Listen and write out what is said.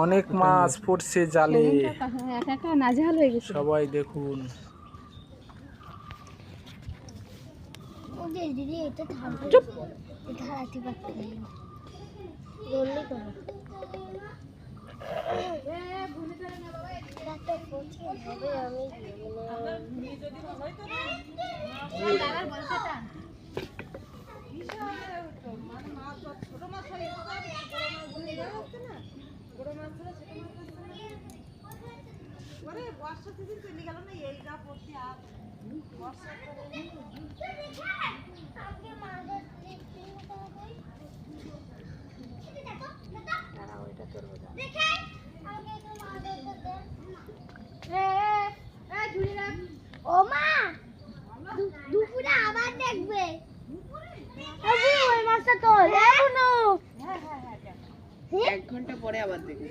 অনেক মাছ পড়ছে জালে, একা একা নাজেহাল হয়ে গেছে। সবাই দেখুন। চুপ। ও মা, দুপুরে আবার দেখবে। ওই মাছটা তো এখনো 1 ঘন্টা পরে আবার দেখি।